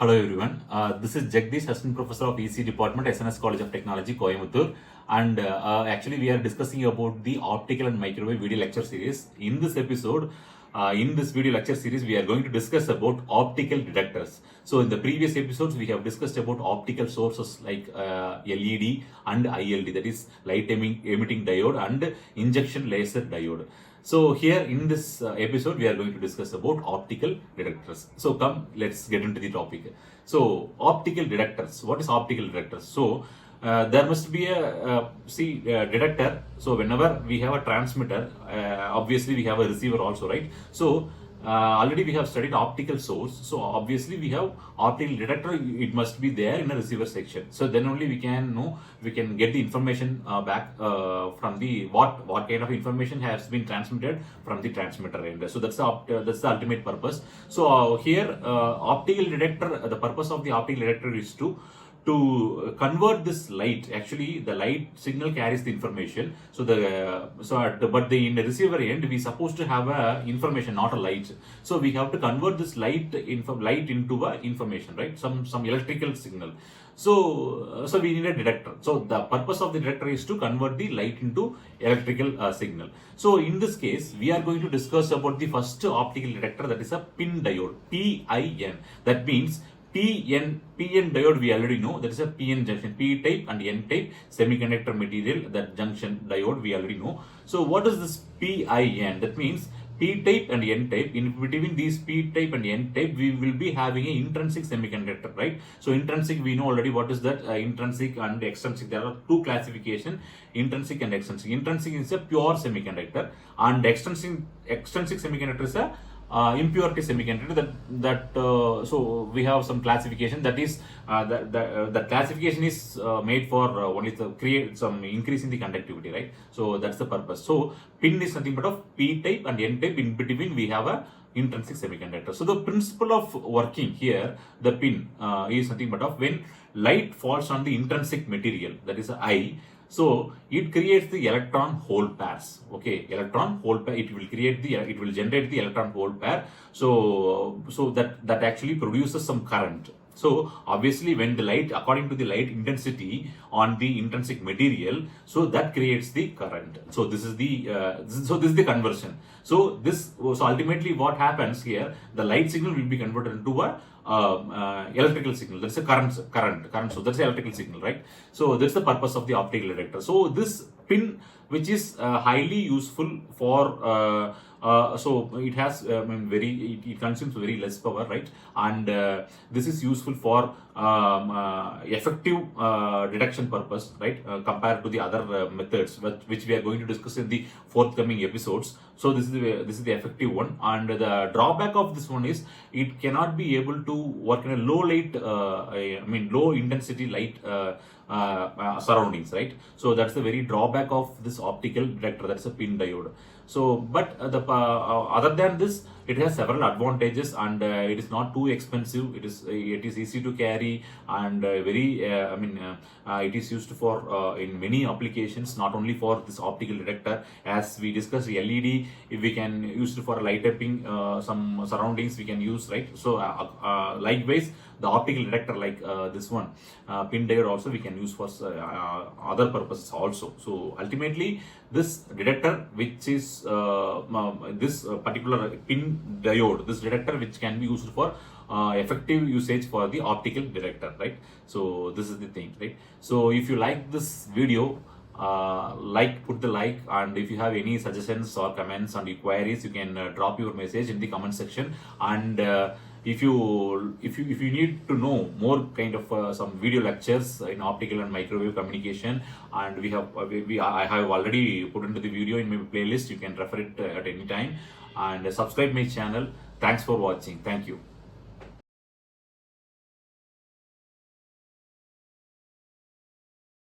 Hello everyone. This is Jagdish, Assistant Professor of EC Department, SNS College of Technology, Coimbatore. And actually we are discussing about the optical and microwave video lecture series. In this episode, in this video lecture series, we are going to discuss about optical detectors. So in the previous episodes, we have discussed about optical sources like LED and ILD, that is light emitting diode and injection laser diode. So here in this episode, we are going to discuss about optical detectors. So come, let's get into the topic. So optical detectors. What is optical detectors? So there must be a detector. So whenever we have a transmitter, obviously we have a receiver also, right? So already we have studied optical source. So obviously we have optical detector. It must be there in a receiver section. So then only we can know, we can get the information back from the what kind of information has been transmitted from the transmitter end. So that's the ultimate purpose. So here optical detector. The purpose of the optical detector is to convert this light. Actually the light signal carries the information, so in the receiver end we supposed to have a information, not a light. So we have to convert this light into a information, right? Some electrical signal. So we need a detector. So the purpose of the detector is to convert the light into electrical signal. So in this case we are going to discuss about the first optical detector, that is a PIN diode, PIN. That means PN diode we already know, that is a PN junction, P type and N type semiconductor material, that junction diode we already know. So what is this PIN? That means P type and N type. In between these P type and N type, we will be having an intrinsic semiconductor, right? So intrinsic, we know already what is that, intrinsic and extrinsic. There are two classification, intrinsic and extrinsic. Intrinsic is a pure semiconductor and extrinsic semiconductor is a impurity semiconductor. So we have some classification, that is the classification is made for only to create some increase in the conductivity, right? So that's the purpose. So PIN is nothing but of P type and N type. In between we have a intrinsic semiconductor. So the principle of working here, the PIN is nothing but of when light falls on the intrinsic material, that is I. So it creates the electron hole pairs. Okay, electron hole pair. It will generate the electron hole pair. So that actually produces some current. So obviously when the light, according to the light intensity on the intrinsic material, so that creates the current. So this is the conversion. So ultimately what happens here, the light signal will be converted into a electrical signal. That's a current. So that's the electrical signal, right? So that's the purpose of the optical detector. So this PIN, which is highly useful for so it has it consumes very less power, right? And this is useful for effective detection purpose, right? Compared to the other methods which we are going to discuss in the forthcoming episodes. So this is the effective one, and the drawback of this one is it cannot be able to work in a low light, low intensity light surroundings, right? So that's the very drawback of this optical detector. That's a PIN diode. So but other than this, it has several advantages, and it is not too expensive. It is easy to carry, and it is used for in many applications, not only for this optical detector. As we discussed, LED, if we can use it for light upping some surroundings, we can use, right? So likewise the optical detector like this one, PIN diode, also we can use for other purposes also. So ultimately this detector, which is this particular PIN diode, this detector which can be used for effective usage for the optical detector, right? So this is the thing, right? So if you like this video, put the like, and if you have any suggestions or comments and inquiries, you can drop your message in the comment section. And if you need to know more kind of some video lectures in optical and microwave communication, and I have already put into the video in my playlist, you can refer it at any time, and subscribe my channel. Thanks for watching. Thank you.